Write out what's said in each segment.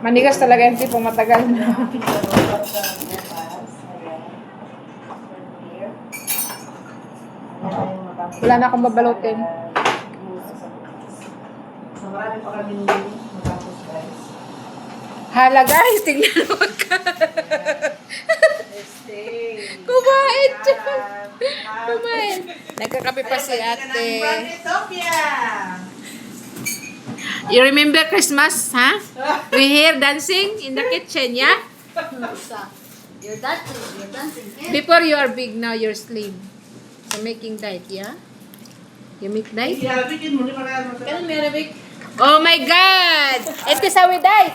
Manigas talaga yung tipong matagal na. Wala na akong babalutin. So, marami pa kami matapos, guys. Hala guys, tingnan mo ka. Kumain dyan. Kumain. Nagkakape pa si ate. You remember Christmas, huh? We here dancing in the kitchen, yeah? You're dancing. Before you are big, now you're slim. So making diet, yeah? You make diet? Kailan may Arabic? Oh my God! Ito sa we diet.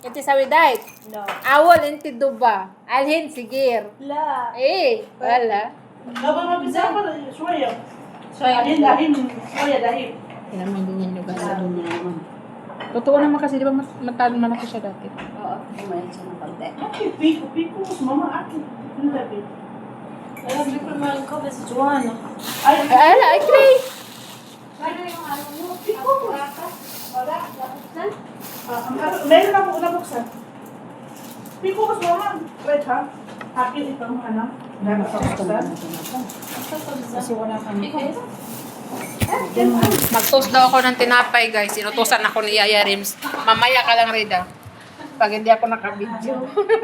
Ito sa we diet. No. Awol inti duba. Alhin sigir. La. Eh, wala. Kailangan din yung lugar. Totoo naman kasi, di ba matalo malaki siya dati? Oo. Kumain siya ng konti. Alam mo kung mahal ko ba si Joanna? Ay, ala, ay, Cray! Ano yung ano mo? Wala. Nabuksan? Meron ako nabuksan. Piko ko mama. Wait ha. Akin itong ano. Nabuksan. Kasi wala kami. Mag-toast daw ako ng tinapay, guys. Inutusan ako ni Yaya Rims. Mamaya ka lang, Rida. Pag hindi ako nakabidyo.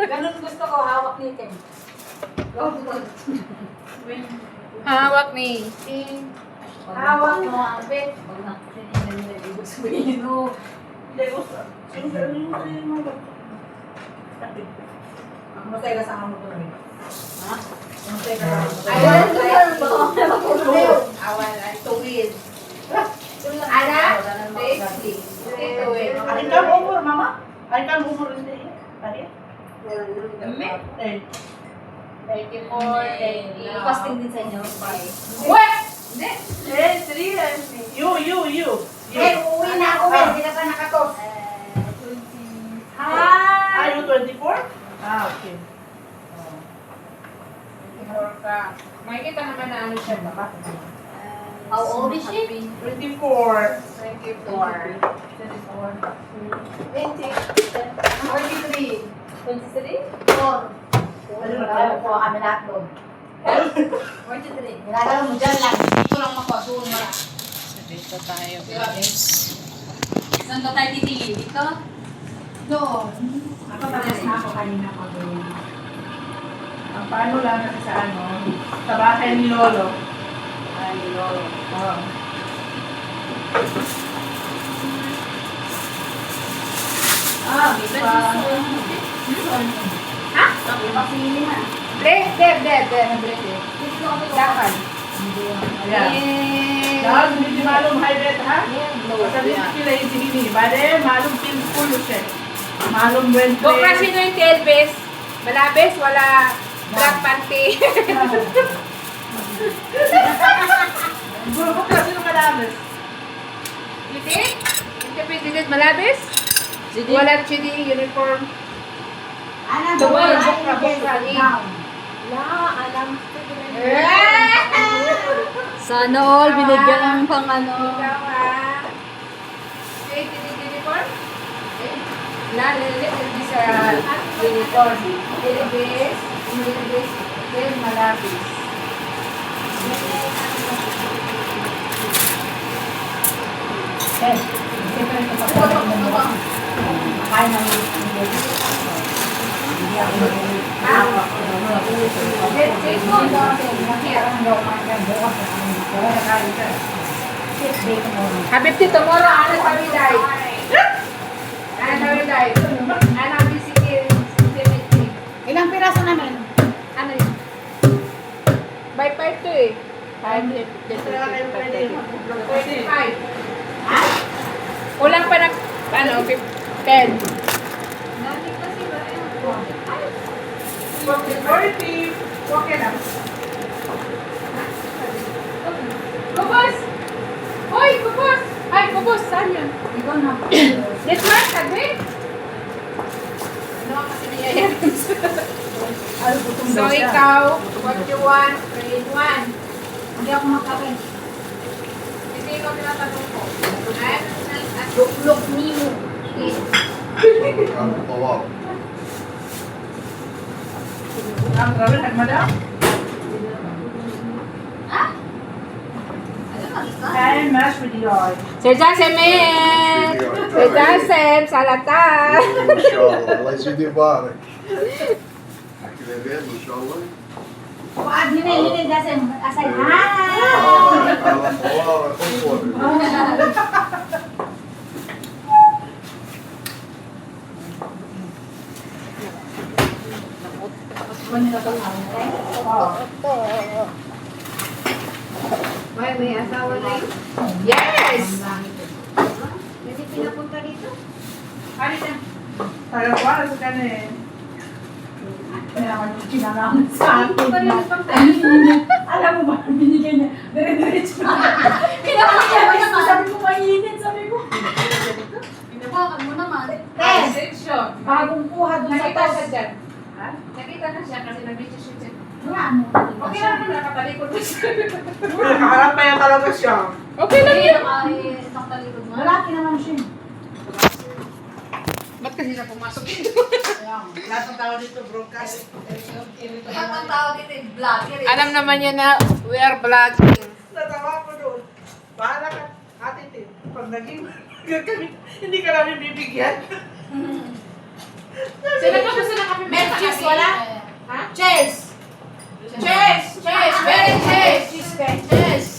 Ganun gusto ko, hawak ni Tim. Go. Hawak ni. Hawak mo, Abet. Huwag na kasi hindi ibig sabihin mo. Matay ka sa amo ko rin. Ha? Matay ka sa amo ko. Awal, ay tuwid. Ana? Ay kam umur mama? Ay kam umur hindi. Ay. Eh. 34, Fasting din sa inyo. What? You. Uwi na ako, hindi na pa nakatos. Are you 24? Ah, okay. Makikita naman na ano siya, diba? How old is she? 24. 24. 43. 23? 4. Ano po kami lahat doon? 43. Nilagay mo dyan lang. Dito lang makuha. Wala. Dito tayo, guys. Saan ba tayo titingin? Dito? Doon. Ako tapos na ako kanina pa doon. Ang paano lang kasi sa ano, sa bahay ni Lolo. Bahay ni Lolo. Oo. May Ha? Papili na. Break, break. Dakan. Ayan. Dahil hindi malum hybrid ha? Kasi sila yung sihini. Bale, malum pinpulo siya. Malum wente. Bukra sino yung Telbes? Malabes, wala black panty. Bukra sino kalabas? Hindi? Hindi malabes? Wala chidi uniform. Tuwal, bukra. Alam. Sana all binigyan ng pang ano. Ikaw ha? Okay, uniform? Hindi sa uniform. Telebes, then malabis. Habibti, tomorrow, ano sa Widay? Ano sa Widay? Ano ang bisikin? Ilang piraso namin? Ano yun? By 5 to eh. 5, 25. Ha? Kulang pa na, ano, 10. Dami kasi ba? 40. Okay lang. Kubos! Hoy, kubos! Ay, kubos, saan yun? Ikaw na. This one, sabi? Ano kasi niya yan? So, ikaw, what you want, grade 1. Hindi ako makain. Hindi ko tinatanong ko. At Lukluk niyo. Blow up. Ang grabe, nagmadam. And mashed with the oil. Sir Joseph, men! Sir Joseph, salata! Inshallah. Allah يزيد يبارك. احكي لبين ان شاء الله. Wag hinin kasi asay. على طوال خطوه. May asawa na yun. Yes! Hindi pinapunta dito. Ano na? Tagawala sa kanin. Kaya ako yung kinalaman sa akin. Alam mo ba, binigyan niya. Dire-diretso na. Kinalaman niya. Sabi ko, mainit. Sabi ko. Pinawakan mo naman. Bagong kuha dun sa Nakita tos. siya dyan. Ha? Nakita na siya kasi nag-video shoot siya. Ano? Okay lang naman nakatalikod na siya. Nakaharap pa yan talaga siya. Okay lang Hindi yun. isang talikod mo. Lalaki naman siya. Ba't kasi na pumasok dito? Lahat ng tao dito, broadcast. Lahat ng tao dito ay vlogger eh. Alam naman niya na we are vlogging. Natawa ko doon. Bahala ka, ate Tim. Pag naging hindi ka namin bibigyan. Sila pa gusto na kami May cheese wala? Ha? Cheese! Cheese! Cheese! Very cheese! Cheese, be. Cheese!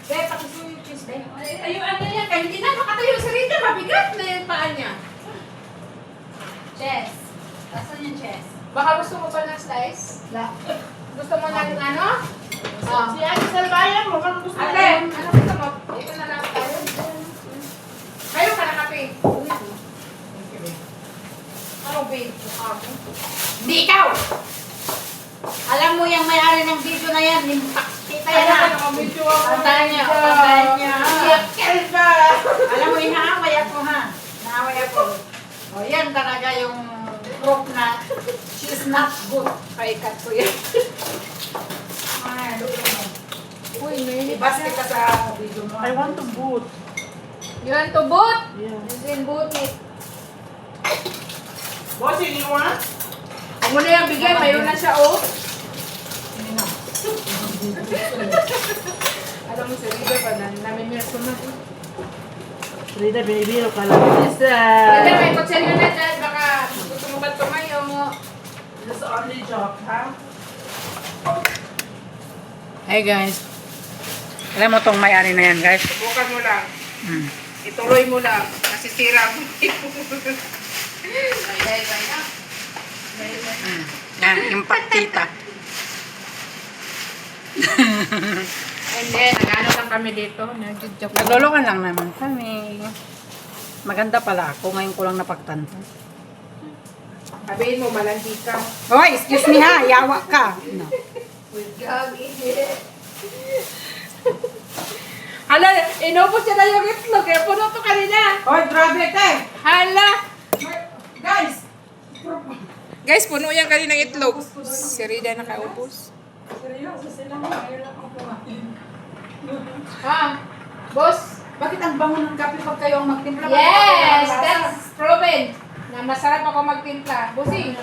Be, pakisuyo yung cheese, be. Ayun, ano yan? Kaya hindi na makatayo sa rito. Mabigat na yung paa niya. Chess. Asan yung chess? Baka gusto mo pa ng slice? Gusto mo ng ano? Si Ate Salbayan mo, kung gusto Ate, ano gusto mo? Ito na lang tayo. Kayo ka na kape. Ano, babe? Hindi ikaw! Alam mo yung may-ari ng video na yan, kita yan Kaya na. nakamedyo ako. Pantayan niya, pantayan niya. Iyakel ba? Alam mo, inaaway ako ha. Inaaway ako. O yan talaga yung proof na she's not good. Paikat ko yan. Ay, look at mo. Uy, may Ibas kita sa video mo. I want to boot. You want to boot? Yeah. You can boot it. Bossing, you want? Ang muna yung bigay, mayroon na siya, oh. Alam mo, sa leader pa na, namin yung sumat. Rita, binibiro ka lang. Pwede, may kutsilyo na dyan, baka gusto mo ba tumayo mo? This only job, ha? Hey guys. Alam mo tong may-ari na yan guys. Subukan mo lang. Ituloy mo lang. Nasisira mo. Yan, impact tita. And then, nag-ano lang kami dito. Nag-joke lang. Naglolokan lang naman kami. Maganda pala ako. Ngayon ko lang napagtanto. Sabihin mo, malandi ka. Hoy, excuse me ha. Yawa ka. No. Gagi. Hala, inubos niya na yung itlog. Eh, puno to kanina. Hoy, grabe ka eh. Hala. Guys! Guys, puno yan kanina ng itlog. Si Rida nakaubos. Seryoso sila mo. Ngayon lang ako kumain. Ha? Boss? Bakit ang bango ng kape pag kayo ang magtimpla? Yes! That's proven. Na masarap ako magtimpla. Busing.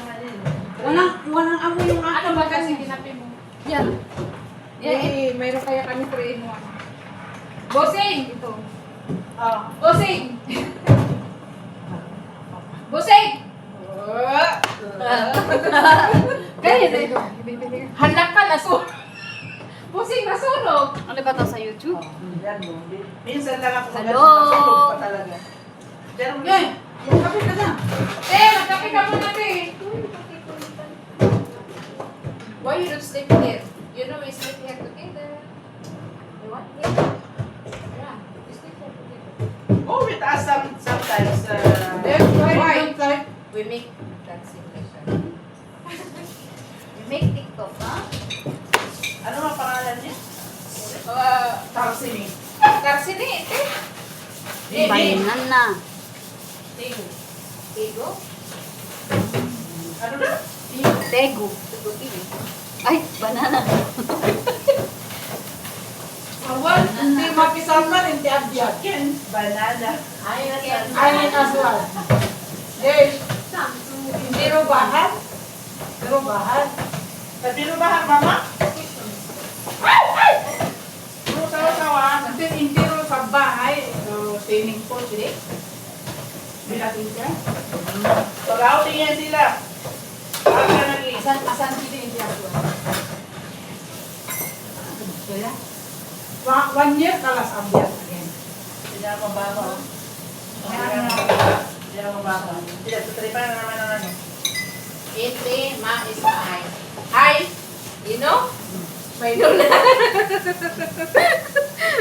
Walang amoy yung Ano ba kasi tinapi mo? Yan. Eh, mayroon kaya kami 3 in 1. Busing! Ito. Ah. Busing! Busing! Kaya na ito. Hanap ka, nasunog. Busing, nasunog. Ano ba to sa YouTube? Yan mo. Minsan lang ako Hello? nasunog pa talaga. Diyan mo. Magkape ka na. Magkape ka muna, Why you don't sleep here? You know we sleep here together. You want here? Yeah, we sleep here together. Go with us sometimes. Why? You don't like? We make that situation. You make TikTok, ha? Ano ang pangalan niya? Tarsini. Karsini, ito. Bayanan na. Tigo. Tigo? Ano na? Tego. Ay, banana. Awan, hindi mapisalman, hindi abdiyakin. Banana. Ay, Ayun as well. Yes. Pirubahan? Pirubahan? Sa pirubahan, mama? Tawa-tawa. Nanti intiro sa bahay. Swimming pool, sila. Bilatin siya. Pag-out yan sila. Asan sila yung sila? 1 year kalas ang biyak again. Hindi ako bago. Hindi ako bago. Hindi, tutripan na naman ang ano. Ete, ma, is I. Hi! You know? May no na.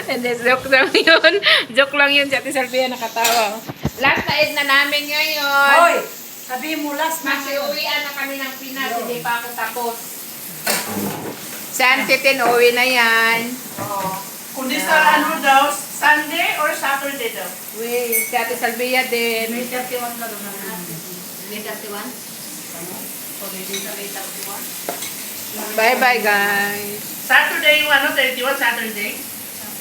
And then, joke lang yun. Joke lang yun. Si Ate Salvia nakatawa. Last na na namin ngayon. Hoy! Sabi mo last na. Uwian na kami ng Pinas. Hindi pa ako tapos. San Titin, uwi na yan. Kundi sa ano daw, Sunday or Saturday daw? Uwi, si Ate Salvia din. May 31 ka doon na. May 31? Pwede sa may 31. Bye-bye, guys. Saturday yung ano, 31 Saturday?